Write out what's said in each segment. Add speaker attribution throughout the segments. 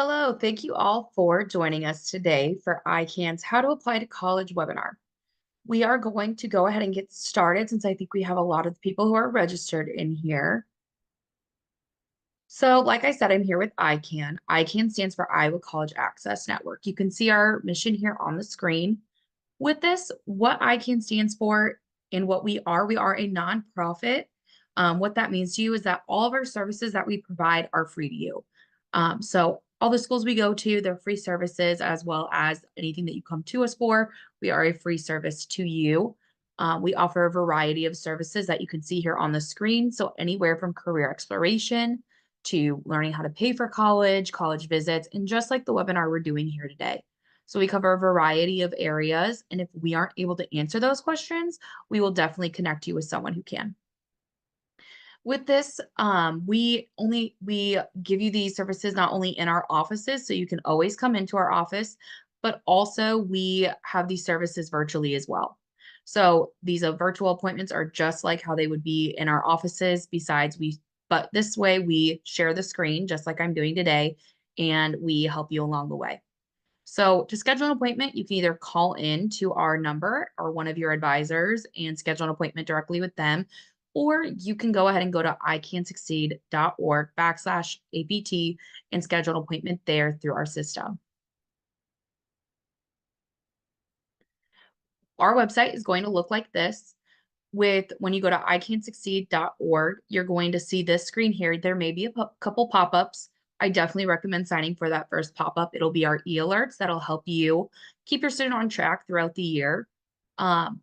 Speaker 1: Hello, thank you all for joining us today for ICANN's How to Apply to College webinar. We are going to go ahead and get started since I think we have a lot of people who are registered in here. So, like I said, I'm here with ICANN. ICANN stands for Iowa College Access Network. You can see our mission here on the screen. With this, what ICANN stands for and what we are a nonprofit. What that means to you is that all of our services that we provide are free to you. So all the schools we go to, they're free services as well as anything that you come to us for. We are a free service to you. We offer a variety of services that you can see here on the screen. So anywhere from career exploration to learning how to pay for college, college visits, and just like the webinar we're doing here today. So we cover a variety of areas. And if we aren't able to answer those questions, we will definitely connect you with someone who can. With this, we give you these services not only in our offices, so you can always come into our office, but also we have these services virtually as well. So these virtual appointments are just like how they would be in our offices. But this way we share the screen just like I'm doing today, and we help you along the way. So to schedule an appointment, you can either call in to our number or one of your advisors and schedule an appointment directly with them, or you can go ahead and go to icansucceed.org/APT and schedule an appointment there through our system. Our website is going to look like this. When you go to icansucceed.org, you're going to see this screen here. There may be a couple pop-ups. I definitely recommend signing for that first pop-up. It'll be our e-alerts that'll help you keep your student on track throughout the year.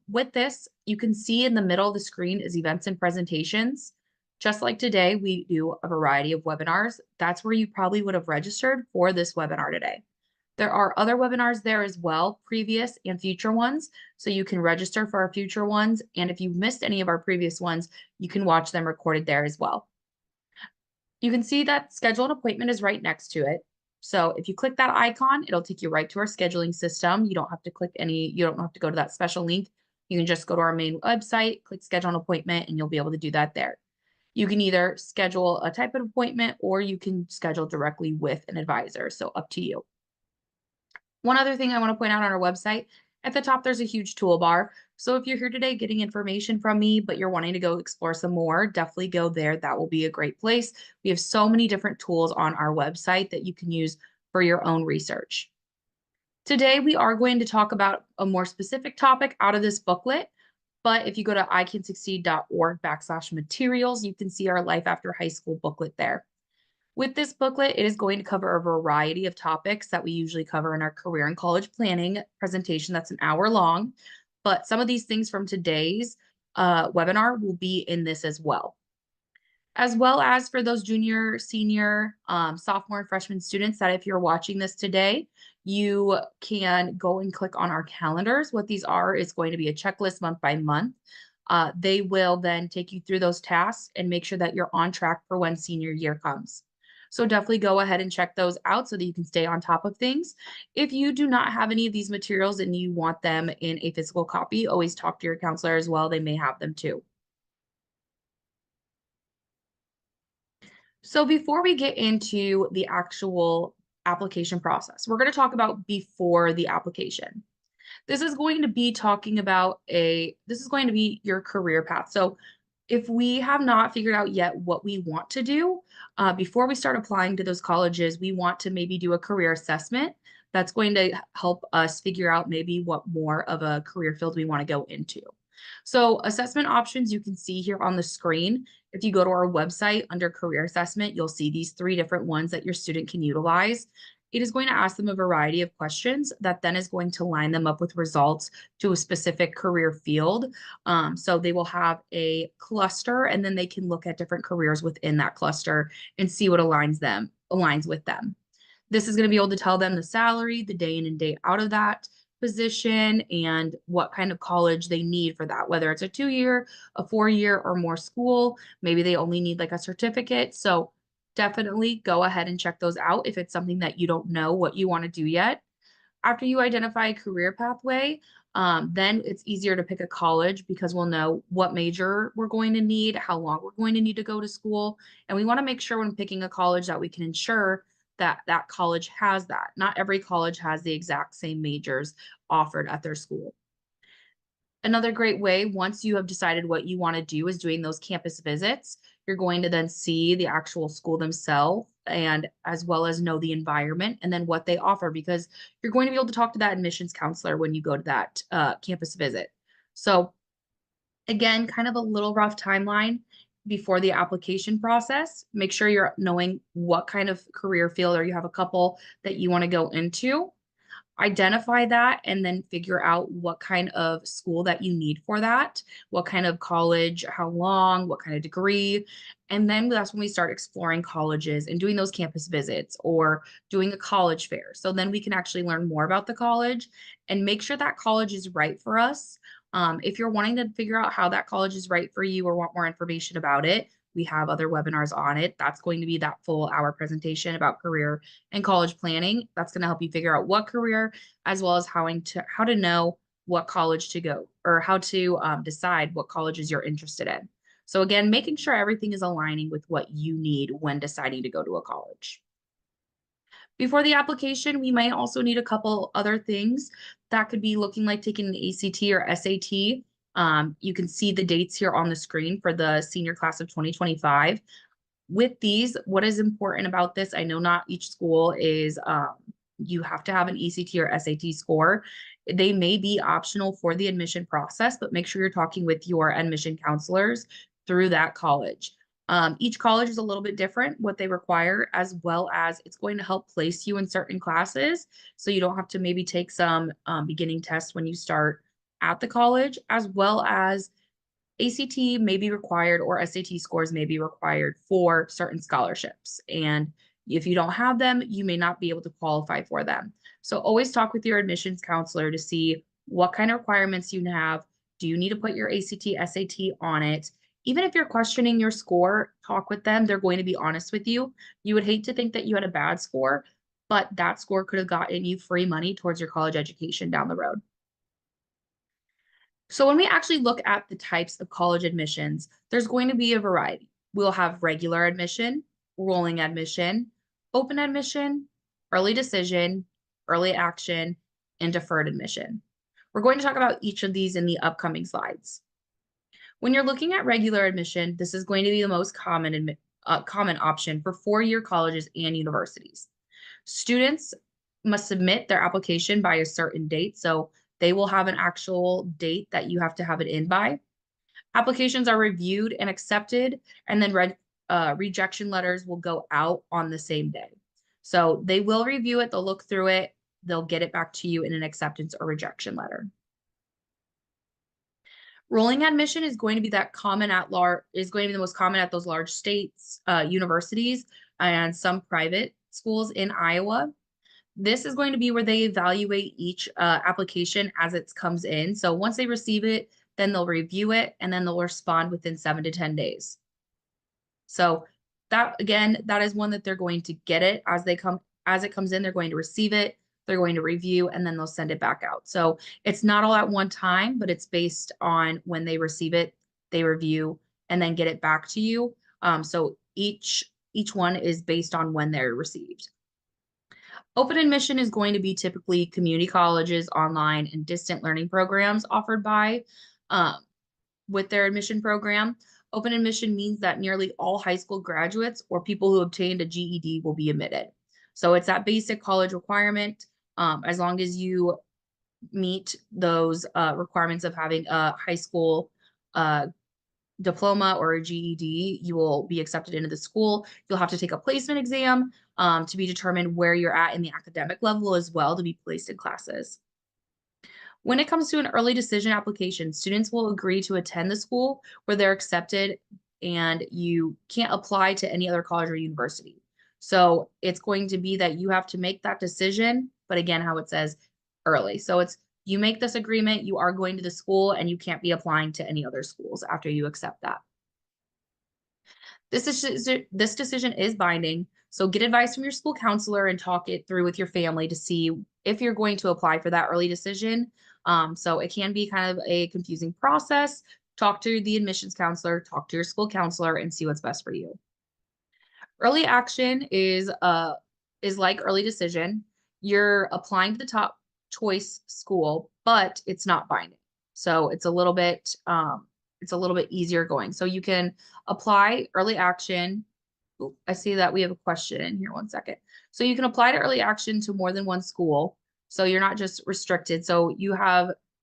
Speaker 1: With this, you can see in the middle of the screen is events and presentations. Just like today, we do a variety of webinars. That's where you probably would have registered for this webinar today. There are other webinars there as well, previous and future ones. So you can register for our future ones. And if you missed any of our previous ones, you can watch them recorded there as well. You can see that schedule an appointment is right next to it. So if you click that icon, it'll take you right to our scheduling system. You don't have to you don't have to go to that special link. You can just go to our main website, click schedule an appointment, and you'll be able to do that there. You can either schedule a type of appointment or you can schedule directly with an advisor. So up to you. One other thing I want to point out on our website, at the top, there's a huge toolbar. So if you're here today getting information from me, but you're wanting to go explore some more, definitely go there. That will be a great place. We have so many different tools on our website that you can use for your own research. Today, we are going to talk about a more specific topic out of this booklet. But if you go to icansucceed.org/materials, you can see our Life After High School booklet there. With this booklet, it is going to cover a variety of topics that we usually cover in our career and college planning presentation that's an hour long. But some of these things from today's webinar will be in this as well as for those junior, senior, sophomore, and freshman students that if you're watching this today, you can go and click on our calendars. What these are is going to be a checklist month by month. They will then take you through those tasks and make sure that you're on track for when senior year comes. So definitely go ahead and check those out so that you can stay on top of things. If you do not have any of these materials and you want them in a physical copy, always talk to your counselor as well. They may have them too. So before we get into the actual application process, we're going to talk about before the application. This is going to be this is going to be your career path. So if we have not figured out yet what we want to do, before we start applying to those colleges, we want to maybe do a career assessment. That's going to help us figure out maybe what more of a career field we want to go into. So assessment options you can see here on the screen. If you go to our website under career assessment, you'll see these 3 different ones that your student can utilize. It is going to ask them a variety of questions that then is going to line them up with results to a specific career field. So they will have a cluster and then they can look at different careers within that cluster and see what aligns with them. This is going to be able to tell them the salary, the day in and day out of that position, and what kind of college they need for that, whether it's a 2-year, a 4-year, or more school. Maybe they only need like a certificate. So definitely go ahead and check those out if it's something that you don't know what you want to do yet. After you identify a career pathway, then it's easier to pick a college because we'll know what major we're going to need, how long we're going to need to go to school. And we want to make sure when picking a college that we can ensure that that college has that. Not every college has the exact same majors offered at their school. Another great way, once you have decided what you want to do, is doing those campus visits. You're going to then see the actual school themselves and as well as know the environment and then what they offer, because you're going to be able to talk to that admissions counselor when you go to that campus visit. So again, kind of a little rough timeline before the application process. Make sure you're knowing what kind of career field, or you have a couple that you want to go into. Identify that and then figure out what kind of school that you need for that, what kind of college, how long, what kind of degree. And then that's when we start exploring colleges and doing those campus visits or doing a college fair. So then we can actually learn more about the college and make sure that college is right for us. If you're wanting to figure out how that college is right for you or want more information about it, we have other webinars on it. That's going to be that full hour presentation about career and college planning. That's going to help you figure out what career, as well as how to know what college to go, or how to decide what colleges you're interested in. So again, making sure everything is aligning with what you need when deciding to go to a college. Before the application, we might also need a couple other things. That could be looking like taking an ACT or SAT. You can see the dates here on the screen for the senior class of 2025. With these, what is important about this? I know not each school is, you have to have an ECT or SAT score. They may be optional for the admission process, but make sure you're talking with your admission counselors through that college. Each college is a little bit different, what they require, as well as it's going to help place you in certain classes. So you don't have to maybe take some beginning tests when you start at the college, as well as ACT may be required or SAT scores may be required for certain scholarships. And if you don't have them, you may not be able to qualify for them. So always talk with your admissions counselor to see what kind of requirements you have. Do you need to put your ACT, SAT on it? Even if you're questioning your score, talk with them. They're going to be honest with you. You would hate to think that you had a bad score, but that score could have gotten you free money towards your college education down the road. So when we actually look at the types of college admissions, there's going to be a variety. We'll have regular admission, rolling admission, open admission, early decision, early action, and deferred admission. We're going to talk about each of these in the upcoming slides. When you're looking at regular admission, this is going to be the most common option for four-year colleges and universities. Students must submit their application by a certain date. So they will have an actual date that you have to have it in by. Applications are reviewed and accepted, and then rejection letters will go out on the same day. So they will review it, they'll look through it, they'll get it back to you in an acceptance or rejection letter. Rolling admission is going to be that common at large, is going to be the most common at those large states, universities, and some private schools in Iowa. This is going to be where they evaluate each application as it comes in. So once they receive it, then they'll review it and then they'll respond within 7 to 10 days. So that, again, that is one that they're going to get it as it comes in, they're going to receive it, they're going to review, and then they'll send it back out. So it's not all at one time, but it's based on when they receive it, they review, and then get it back to you. So each one is based on when they're received. Open admission is going to be typically community colleges, online, and distant learning programs offered by with their admission program. Open admission means that nearly all high school graduates or people who obtained a GED will be admitted. So it's that basic college requirement. As long as you meet those requirements of having a high school diploma or a GED, you will be accepted into the school. You'll have to take a placement exam to be determined where you're at in the academic level as well to be placed in classes. When it comes to an early decision application, students will agree to attend the school where they're accepted, and you can't apply to any other college or university. So it's going to be that you have to make that decision, but again, how it says early. So it's, you make this agreement, you are going to the school, and you can't be applying to any other schools after you accept that. This decision is binding, so get advice from your school counselor and talk it through with your family to see if you're going to apply for that early decision. So it can be kind of a confusing process. Talk to the admissions counselor, talk to your school counselor, and see what's best for you. Early action is is like early decision. You're applying to the top choice school, but it's not binding. So it's a little bit easier going. So you can apply early action. Oop, I see that we have a question in here. One second. So you can apply to early action to more than one school. So you're not just restricted. So you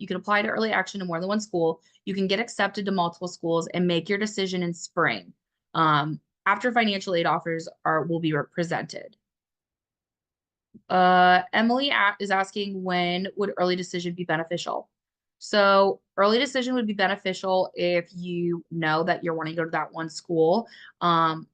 Speaker 1: can apply to early action to more than one school. You can get accepted to multiple schools and make your decision in spring. After financial aid offers will be presented. Emily is asking, when would early decision be beneficial? So early decision would be beneficial if you know that you're wanting to go to that one school.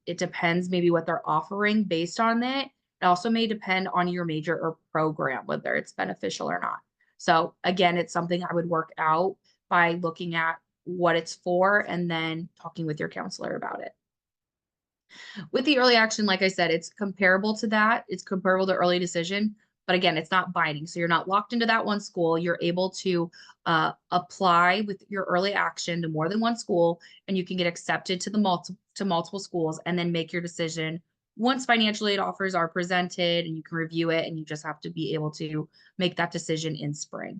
Speaker 1: It depends maybe what they're offering based on it. It also may depend on your major or program, whether it's beneficial or not. So again, it's something I would work out by looking at what it's for and then talking with your counselor about it. With the early action, like I said, it's comparable to that. It's comparable to early decision, but again, it's not binding. So you're not locked into that one school. You're able to apply with your early action to more than one school, and you can get accepted to multiple schools, and then make your decision once financial aid offers are presented, and you can review it, and you just have to be able to make that decision in spring.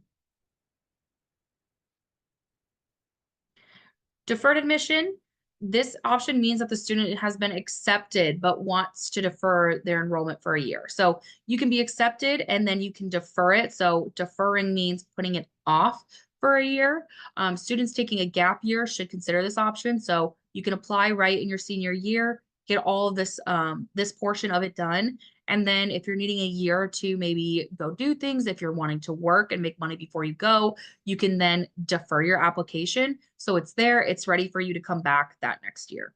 Speaker 1: Deferred admission, this option means that the student has been accepted but wants to defer their enrollment for a year. So you can be accepted and then you can defer it. So deferring means putting it off for a year. Students taking a gap year should consider this option. So you can apply right in your senior year, get all of this portion of it done. And then if you're needing a year to maybe go do things, if you're wanting to work and make money before you go, you can then defer your application. So it's there, it's ready for you to come back that next year.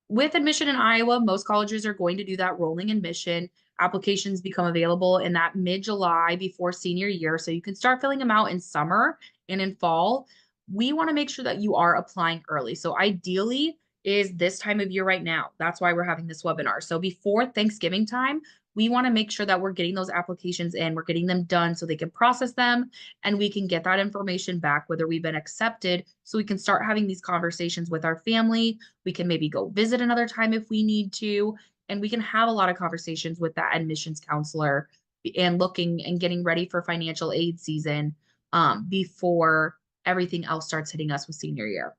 Speaker 1: With admission in Iowa, most colleges are going to do that rolling admission. Applications become available in that mid-July before senior year. So you can start filling them out in summer and in fall. We want to make sure that you are applying early. So ideally is this time of year right now. That's why we're having this webinar. So before Thanksgiving time, we want to make sure that we're getting those applications in, we're getting them done so they can process them and we can get that information back, whether we've been accepted, so we can start having these conversations with our family. We can maybe go visit another time if we need to, and we can have a lot of conversations with that admissions counselor and looking and getting ready for financial aid season before everything else starts hitting us with senior year.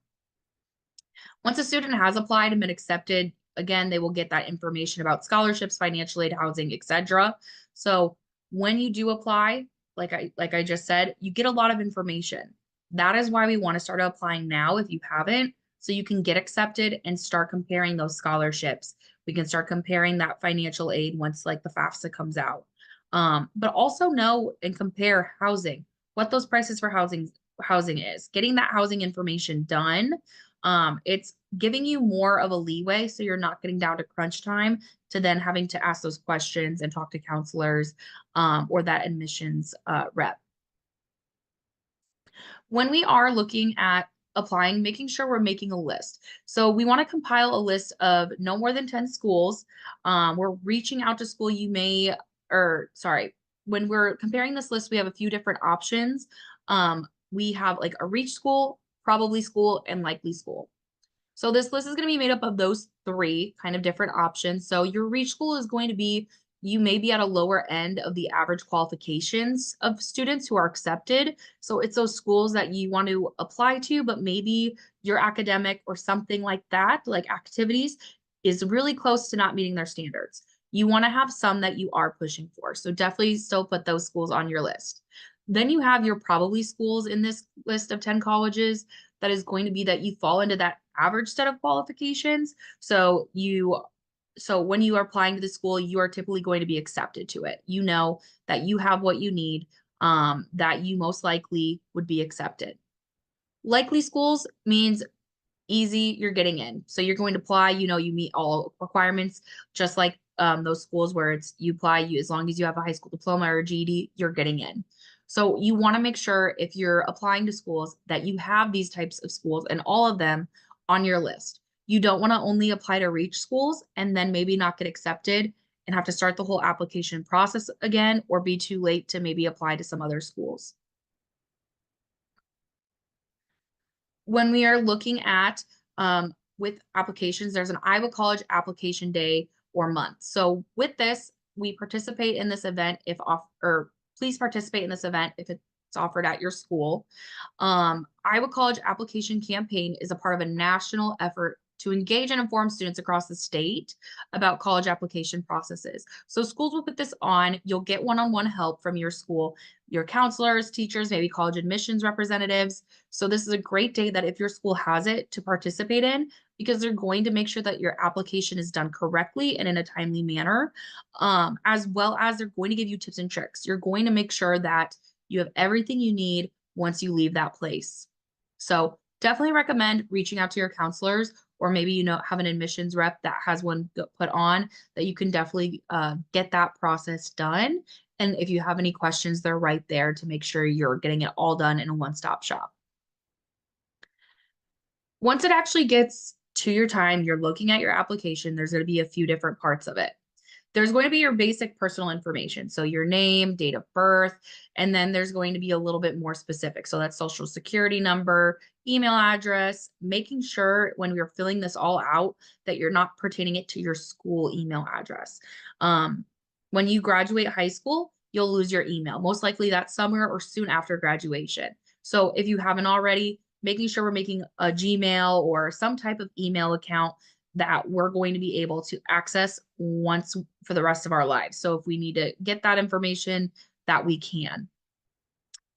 Speaker 1: Once a student has applied and been accepted, again, they will get that information about scholarships, financial aid, housing, etc. So when you do apply, like I just said, you get a lot of information. That is why we want to start applying now if you haven't, so you can get accepted and start comparing those scholarships. We can start comparing that financial aid once like the FAFSA comes out. But also know and compare housing, what those prices for housing is. Getting that housing information done, it's giving you more of a leeway so you're not getting down to crunch time to then having to ask those questions and talk to counselors or that admissions rep. When we are looking at applying, making sure we're making a list. So we want to compile a list of no more than 10 schools. We're reaching out to school when we're comparing this list, we have a few different options. We have like a reach school, probably school, and likely school. So this list is going to be made up of those three kind of different options. So your reach school is going to be, you may be at a lower end of the average qualifications of students who are accepted. So it's those schools that you want to apply to, but maybe your academic or something like that, like activities, is really close to not meeting their standards. You want to have some that you are pushing for. So definitely still put those schools on your list. Then you have your probably schools in this list of 10 colleges that is going to be that you fall into that average set of qualifications. So when you are applying to the school, you are typically going to be accepted to it. You know that you have what you need, that you most likely would be accepted. Likely schools means easy, you're getting in. So you're going to apply, you know, you meet all requirements, just like those schools where it's you apply, as long as you have a high school diploma or GED, you're getting in. So you want to make sure if you're applying to schools that you have these types of schools and all of them on your list. You don't want to only apply to reach schools and then maybe not get accepted and have to start the whole application process again, or be too late to maybe apply to some other schools. When we are looking at with applications, there's an Iowa College application day or month. So with this, we participate in this event if off or please participate in this event if it's offered at your school. Iowa College Application Campaign is a part of a national effort to engage and inform students across the state about college application processes. So schools will put this on. You'll get one-on-one help from your school, your counselors, teachers, maybe college admissions representatives. So this is a great day that if your school has it to participate in, because they're going to make sure that your application is done correctly and in a timely manner, as well as they're going to give you tips and tricks. You're going to make sure that you have everything you need once you leave that place. So definitely recommend reaching out to your counselors, or maybe have an admissions rep that has one put on that you can definitely get that process done. And if you have any questions, they're right there to make sure you're getting it all done in a one-stop shop. Once it actually gets to your time, you're looking at your application, there's going to be a few different parts of it. There's going to be your basic personal information. So your name, date of birth, and then there's going to be a little bit more specific. So that's social security number, email address, making sure when we're filling this all out that you're not pertaining it to your school email address. When you graduate high school, you'll lose your email, most likely that summer or soon after graduation. So if you haven't already, making sure we're making a Gmail or some type of email account that we're going to be able to access once for the rest of our lives. So if we need to get that information, that we can.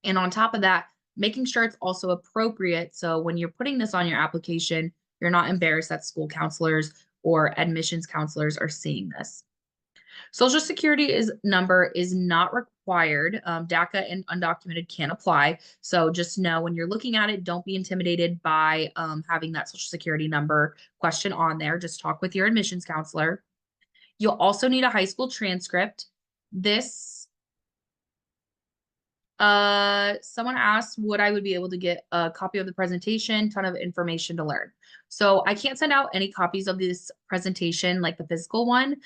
Speaker 1: And on top of that, making sure it's also appropriate. So when you're putting this on your application, you're not embarrassed that school counselors or admissions counselors are seeing this. Social Security number is not required. DACA and undocumented can apply. So just know when you're looking at it, don't be intimidated by having that Social Security number question on there. Just talk with your admissions counselor. You'll also need a high school transcript. Someone asked would I would be able to get a copy of the presentation, ton of information to learn. So I can't send out any copies of this presentation like the physical one,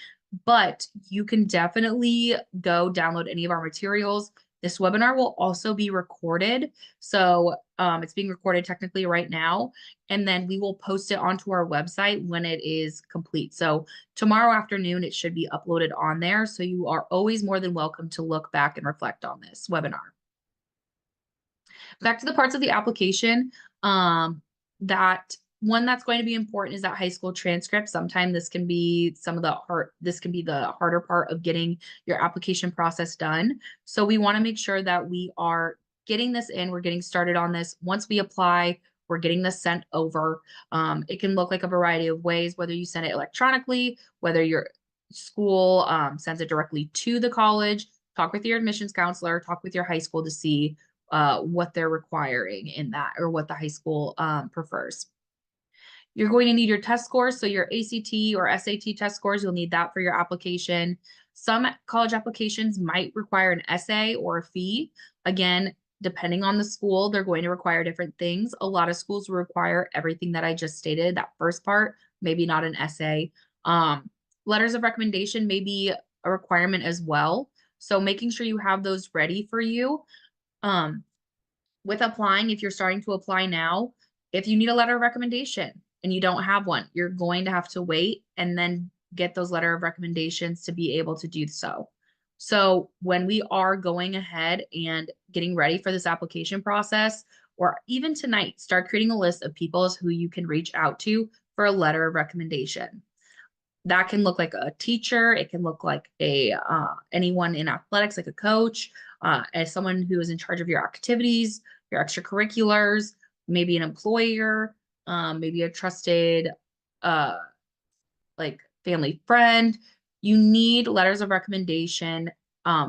Speaker 1: but you can definitely go download any of our materials. This webinar will also be recorded. So it's being recorded technically right now, and then we will post it onto our website when it is complete. So tomorrow afternoon, it should be uploaded on there. So you are always more than welcome to look back and reflect on this webinar. Back to the parts of the application, that one that's going to be important is that high school transcript. Sometimes this can be the harder part of getting your application process done. So we want to make sure that we are getting this in, we're getting started on this. Once we apply, we're getting this sent over. It can look like a variety of ways, whether you send it electronically, whether your school sends it directly to the college. Talk with your admissions counselor, talk with your high school to see what they're requiring in that, or what the high school prefers. You're going to need your test scores. So your ACT or SAT test scores, you'll need that for your application. Some college applications might require an essay or a fee. Again, depending on the school, they're going to require different things. A lot of schools require everything that I just stated, that first part, maybe not an essay. Letters of recommendation may be a requirement as well. So making sure you have those ready for you. With applying, if you're starting to apply now, if you need a letter of recommendation and you don't have one, you're going to have to wait and then get those letter of recommendations to be able to do so. So when we are going ahead and getting ready for this application process, or even tonight, start creating a list of people who you can reach out to for a letter of recommendation. That can look like a teacher. It can look like anyone in athletics, like a coach, as someone who is in charge of your activities, your extracurriculars, maybe an employer, maybe a trusted like family friend. You need letters of recommendation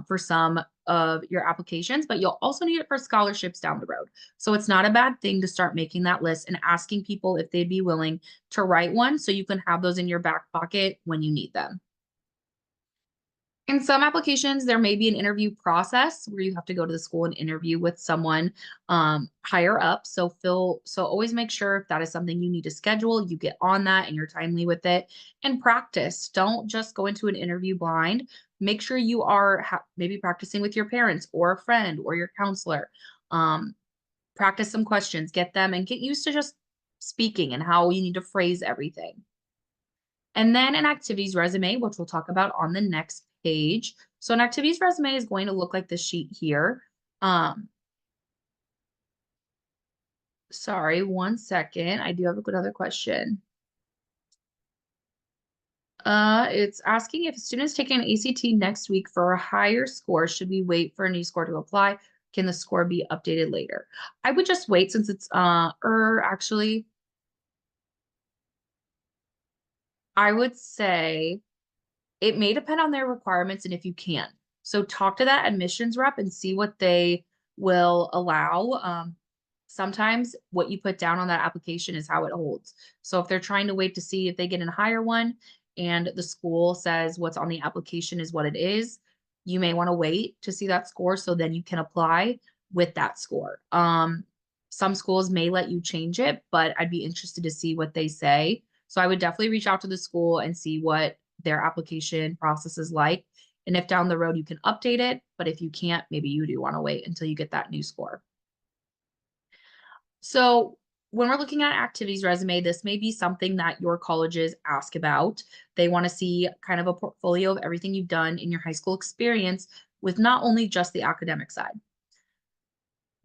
Speaker 1: for some of your applications, but you'll also need it for scholarships down the road. So it's not a bad thing to start making that list and asking people if they'd be willing to write one so you can have those in your back pocket when you need them. In some applications, there may be an interview process where you have to go to the school and interview with someone higher up. So always make sure if that is something you need to schedule, you get on that and you're timely with it, and practice. Don't just go into an interview blind. Make sure you are maybe practicing with your parents or a friend or your counselor. Practice some questions, get them, and get used to just speaking and how you need to phrase everything. And then an activities resume, which we'll talk about on the next page. So an activities resume is going to look like this sheet here. Sorry, 1 second. I do have another question. It's asking if a student is taking an ACT next week for a higher score, should we wait for a new score to apply? Can the score be updated later? I would just wait since it's actually I would say it may depend on their requirements and if you can. So talk to that admissions rep and see what they will allow. Sometimes what you put down on that application is how it holds. So if they're trying to wait to see if they get in a higher one and the school says what's on the application is what it is, you may want to wait to see that score so then you can apply with that score. Some schools may let you change it, but I'd be interested to see what they say. So I would definitely reach out to the school and see what their application process is like. And if down the road you can update it, but if you can't, maybe you do want to wait until you get that new score. So when we're looking at activities resume, this may be something that your colleges ask about. They want to see kind of a portfolio of everything you've done in your high school experience with not only just the academic side.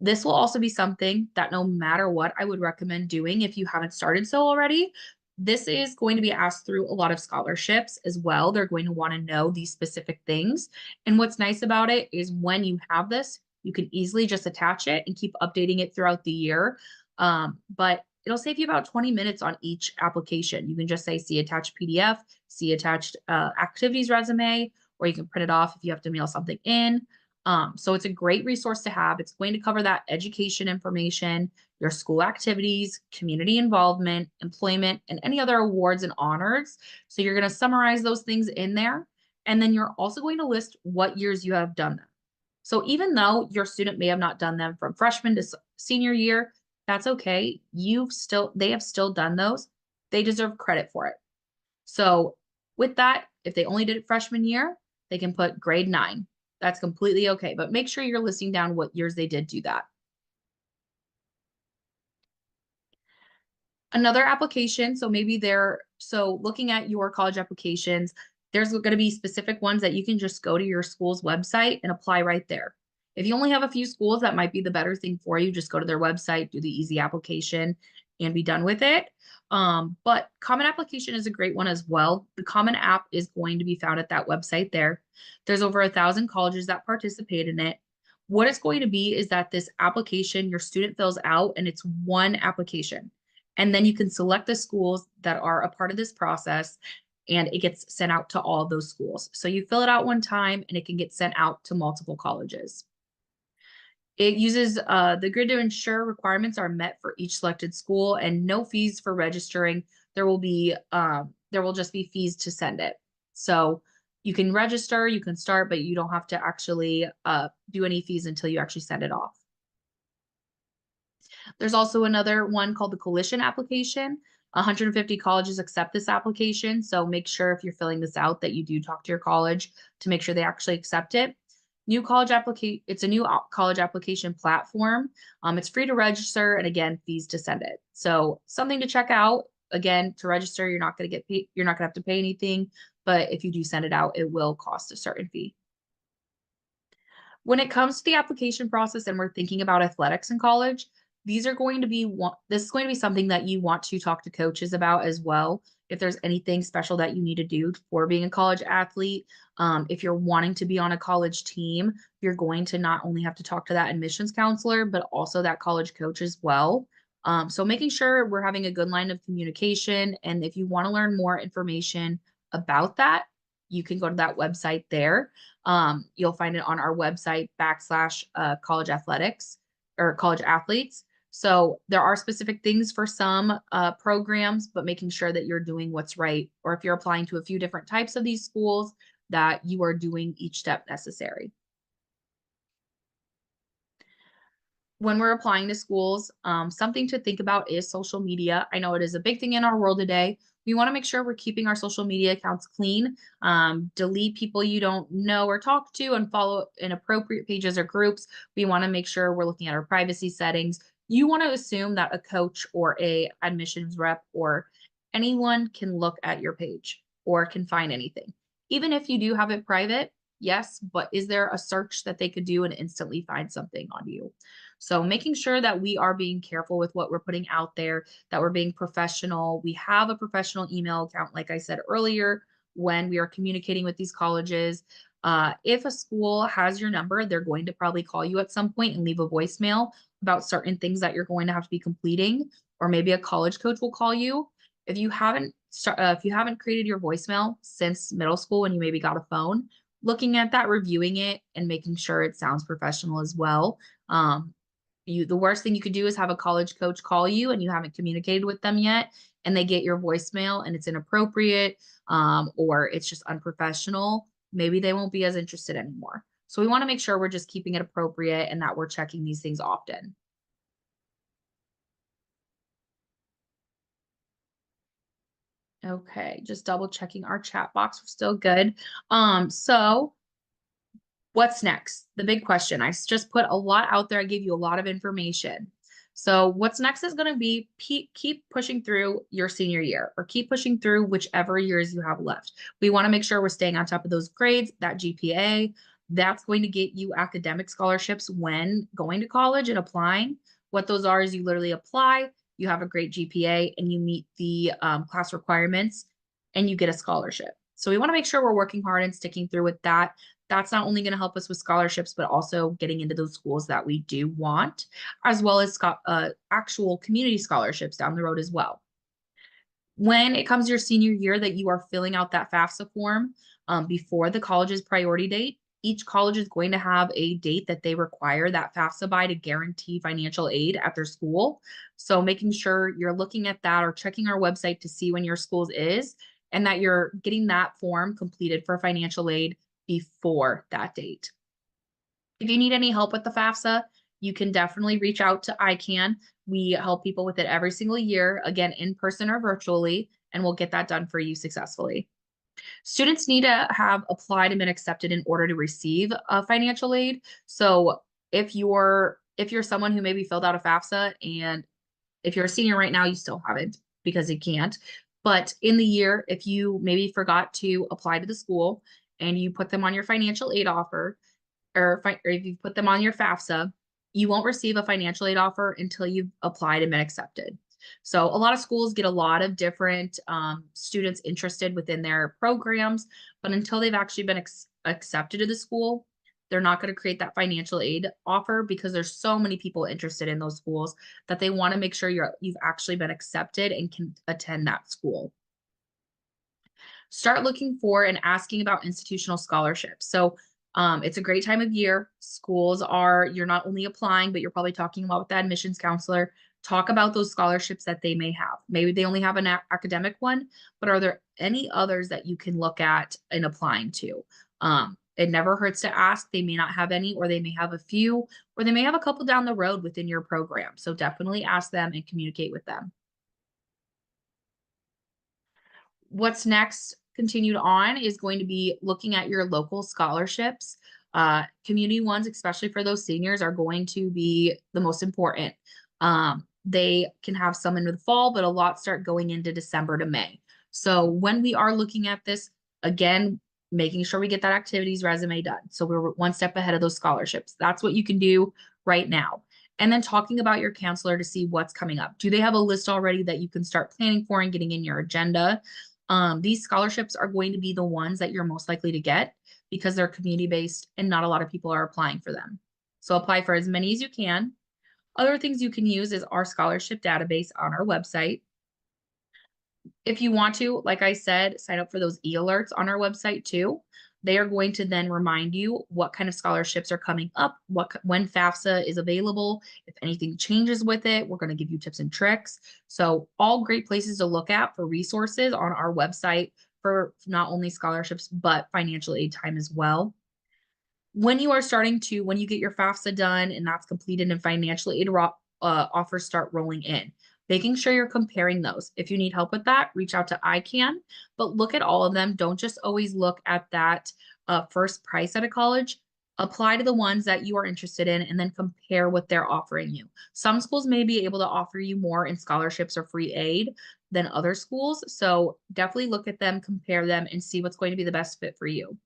Speaker 1: This will also be something that no matter what, I would recommend doing if you haven't started so already. This is going to be asked through a lot of scholarships as well. They're going to want to know these specific things. And what's nice about it is when you have this, you can easily just attach it and keep updating it throughout the year. But it'll save you about 20 minutes on each application. You can just say, see attached PDF, see attached activities resume, or you can print it off if you have to mail something in. So it's a great resource to have. It's going to cover that education information, your school activities, community involvement, employment, and any other awards and honors. So you're going to summarize those things in there. And then you're also going to list what years you have done them. So even though your student may have not done them from freshman to senior year, that's okay. They have still done those. They deserve credit for it. So with that, if they only did it freshman year, they can put grade 9. That's completely okay, but make sure you're listing down what years they did do that. Another application, so looking at your college applications, there's going to be specific ones that you can just go to your school's website and apply right there. If you only have a few schools, that might be the better thing for you. Just go to their website, do the easy application, and be done with it. But Common Application is a great one as well. The Common App is going to be found at that website there. There's over 1,000 colleges that participate in it. What it's going to be is that this application your student fills out, and it's one application. And then you can select the schools that are a part of this process, and it gets sent out to all of those schools. So you fill it out one time and it can get sent out to multiple colleges. It uses the grid to ensure requirements are met for each selected school and no fees for registering. There will just be fees to send it. So you can register, you can start, but you don't have to actually do any fees until you actually send it off. There's also another one called the Coalition application. 150 colleges accept this application. So make sure if you're filling this out that you do talk to your college to make sure they actually accept it. It's a new college application platform. It's free to register and again, fees to send it. So something to check out. Again, to register, you're not going to have to pay anything, but if you do send it out, it will cost a certain fee. When it comes to the application process and we're thinking about athletics in college, this is going to be something that you want to talk to coaches about as well. If there's anything special that you need to do for being a college athlete, if you're wanting to be on a college team, you're going to not only have to talk to that admissions counselor, but also that college coach as well. So making sure we're having a good line of communication. And if you want to learn more information about that, you can go to that website there. You'll find it on our website / college athletics or college athletes. So there are specific things for some programs, but making sure that you're doing what's right. Or if you're applying to a few different types of these schools, that you are doing each step necessary. When we're applying to schools, something to think about is social media. I know it is a big thing in our world today. We want to make sure we're keeping our social media accounts clean. Delete people you don't know or talk to and follow inappropriate pages or groups. We want to make sure we're looking at our privacy settings. You want to assume that a coach or a admissions rep or anyone can look at your page. or can find anything. Even if you do have it private, yes, but is there a search that they could do and instantly find something on you? So making sure that we are being careful with what we're putting out there, that we're being professional. We have a professional email account, like I said earlier, when we are communicating with these colleges. If a school has your number, they're going to probably call you at some point and leave a voicemail about certain things that you're going to have to be completing, or maybe a college coach will call you. If you haven't created your voicemail since middle school when you maybe got a phone, looking at that, reviewing it, and making sure it sounds professional as well. Um, the worst thing you could do is have a college coach call you and you haven't communicated with them yet, and they get your voicemail and it's inappropriate, or it's just unprofessional. Maybe they won't be as interested anymore. So we want to make sure we're just keeping it appropriate and that we're checking these things often. Okay, just double checking our chat box. We're still good. So what's next? The big question. Just put a lot out there. I gave you a lot of information. So what's next is going to be keep pushing through your senior year, or keep pushing through whichever years you have left. We want to make sure we're staying on top of those grades, that GPA. That's going to get you academic scholarships when going to college and applying. What those are is you literally apply, you have a great GPA, and you meet the class requirements, and you get a scholarship. So we want to make sure we're working hard and sticking through with that. That's not only going to help us with scholarships, but also getting into those schools that we do want, as well as actual community scholarships down the road as well. When it comes to your senior year that you are filling out that FAFSA form before the college's priority date, each college is going to have a date that they require that FAFSA by to guarantee financial aid at their school. So making sure you're looking at that or checking our website to see when your school's is, and that you're getting that form completed for financial aid before that date. If you need any help with the FAFSA, you can definitely reach out to ICANN. We help people with it every single year, again, in person or virtually, and we'll get that done for you successfully. Students need to have applied and been accepted in order to receive financial aid. So if you're someone who maybe filled out a FAFSA, and if you're a senior right now, you still haven't because you can't. But in the year, if you maybe forgot to apply to the school and you put them on your financial aid offer, or if you put them on your FAFSA, you won't receive a financial aid offer until you've applied and been accepted. So a lot of schools get a lot of different students interested within their programs, but until they've actually been accepted to the school, they're not going to create that financial aid offer, because there's so many people interested in those schools that they want to make sure you've actually been accepted and can attend that school. Start looking for and asking about institutional scholarships. So it's a great time of year. You're not only applying, but you're probably talking about with the admissions counselor. Talk about those scholarships that they may have. Maybe they only have an academic one, but are there any others that you can look at in applying to? It never hurts to ask. They may not have any, or they may have a few, or they may have a couple down the road within your program. So definitely ask them and communicate with them. What's next continued on is going to be looking at your local scholarships. Community ones, especially for those seniors, are going to be the most important. They can have some in the fall, but a lot start going into December to May. So when we are looking at this, again, making sure we get that activities resume done. So we're one step ahead of those scholarships. That's what you can do right now. And then talking about your counselor to see what's coming up. Do they have a list already that you can start planning for and getting in your agenda? These scholarships are going to be the ones that you're most likely to get because they're community-based and not a lot of people are applying for them. So apply for as many as you can. Other things you can use is our scholarship database on our website. If you want to, like I said, sign up for those e-alerts on our website too. They are going to then remind you what kind of scholarships are coming up, when FAFSA is available, if anything changes with it, we're going to give you tips and tricks. So all great places to look at for resources on our website for not only scholarships, but financial aid time as well. When you get your FAFSA done and that's completed and financial aid offers start rolling in, making sure you're comparing those. If you need help with that, reach out to ICANN, but look at all of them. Don't just always look at that first price at a college. Apply to the ones that you are interested in and then compare what they're offering you. Some schools may be able to offer you more in scholarships or free aid than other schools. So definitely look at them, compare them, and see what's going to be the best fit for you.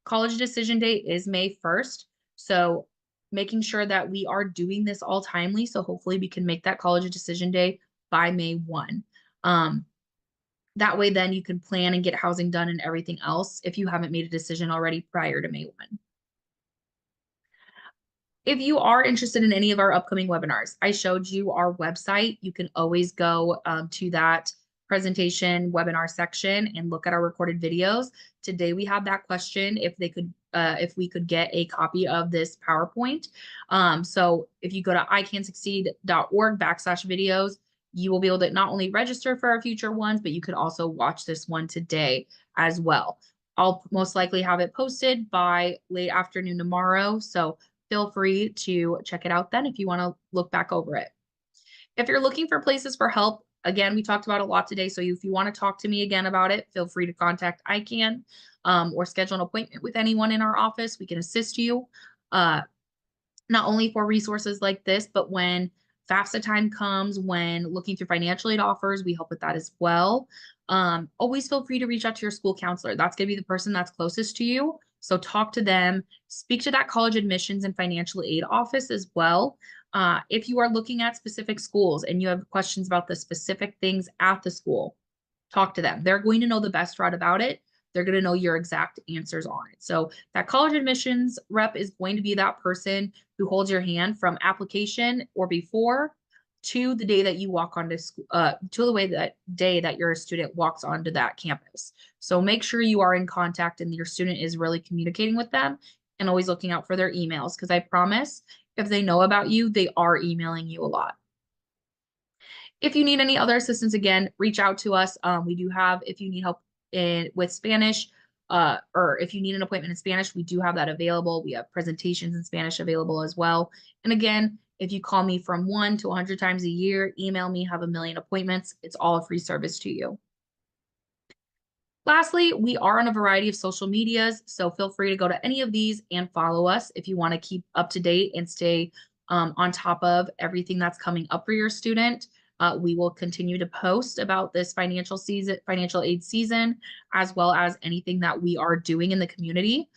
Speaker 1: College decision date is May 1st. So making sure that we are doing this all timely. So hopefully we can make that college decision day by May 1. That way, then you can plan and get housing done and everything else if you haven't made a decision already prior to May 1. If you are interested in any of our upcoming webinars, I showed you our website. You can always go to that presentation webinar section and look at our recorded videos. Today we have that question if we could get a copy of this PowerPoint. So if you go to icansucceed.org/videos, you will be able to not only register for our future ones, but you could also watch this one today as well. I'll most likely have it posted by late afternoon tomorrow. So feel free to check it out then if you want to look back over it. If you're looking for places for help, again, we talked about a lot today. So if you want to talk to me again about it, feel free to contact ICANN or schedule an appointment with anyone in our office. We can assist you, not only for resources like this, but when FAFSA time comes, when looking through financial aid offers, we help with that as well. Always feel free to reach out to your school counselor. That's going to be the person that's closest to you. So talk to them, speak to that college admissions and financial aid office as well. If you are looking at specific schools and you have questions about the specific things at the school, talk to them. They're going to know the best route about it. They're going to know your exact answers on it. So that college admissions rep is going to be that person who holds your hand from application or before to the day that you walk onto school, to the way that day that your student walks onto that campus. So make sure you are in contact and your student is really communicating with them and always looking out for their emails. Because I promise if they know about you, they are emailing you a lot. If you need any other assistance, again, reach out to us. We do have, if you need help with Spanish, or if you need an appointment in Spanish, we do have that available. We have presentations in Spanish available as well. And again, if you call me from 1 to 100 times a year, email me, have a million appointments. It's all a free service to you. Lastly, we are on a variety of social medias, so feel free to go to any of these and follow us if you want to keep up to date and stay on top of everything that's coming up for your student. We will continue to post about this financial aid season, as well as anything that we are doing in the community.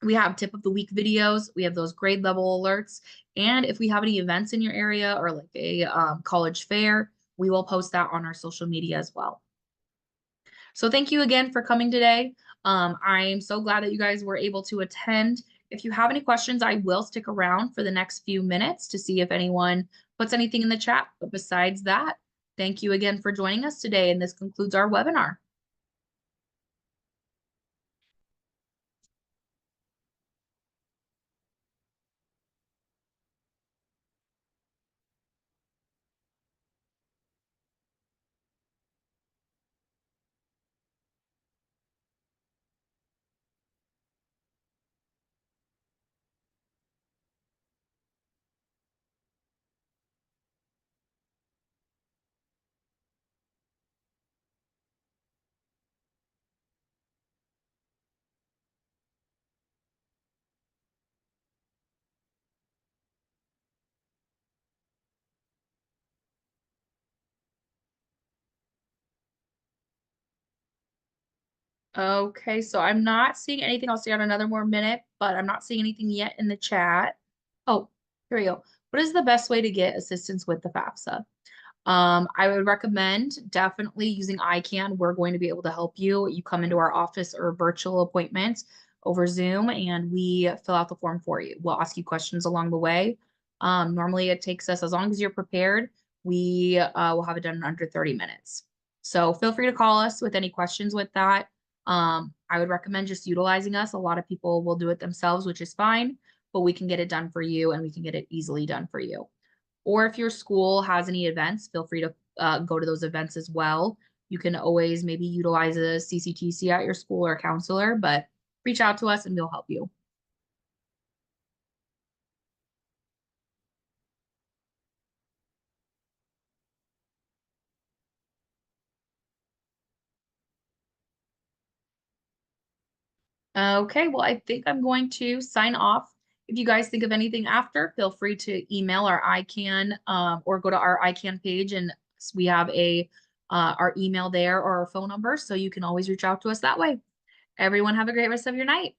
Speaker 1: We have tip of the week videos. We have those grade level alerts. And if we have any events in your area or like a college fair, we will post that on our social media as well. So thank you again for coming today. I'm so glad that you guys were able to attend. If you have any questions, I will stick around for the next few minutes to see if anyone puts anything in the chat. But besides that, thank you again for joining us today. And this concludes our webinar. Okay, so I'm not seeing anything. I'll stay on another more minute, but I'm not seeing anything yet in the chat. Oh, here we go. What is the best way to get assistance with the FAFSA? I would recommend definitely using ICANN. We're going to be able to help you. You come into our office or virtual appointment over Zoom and we fill out the form for you. We'll ask you questions along the way. Normally it takes us, as long as you're prepared, we will have it done in under 30 minutes. So feel free to call us with any questions with that. I would recommend just utilizing us. A lot of people will do it themselves, which is fine, but we can get it done for you and we can get it easily done for you. Or if your school has any events, feel free to go to those events as well. You can always maybe utilize a CCTC at your school or counselor, but reach out to us and we'll help you. Okay, well, I think I'm going to sign off. If you guys think of anything after, feel free to email our ICANN or go to our ICANN page and We have our email there or our phone number, so you can always reach out to us that way. Everyone have a great rest of your night.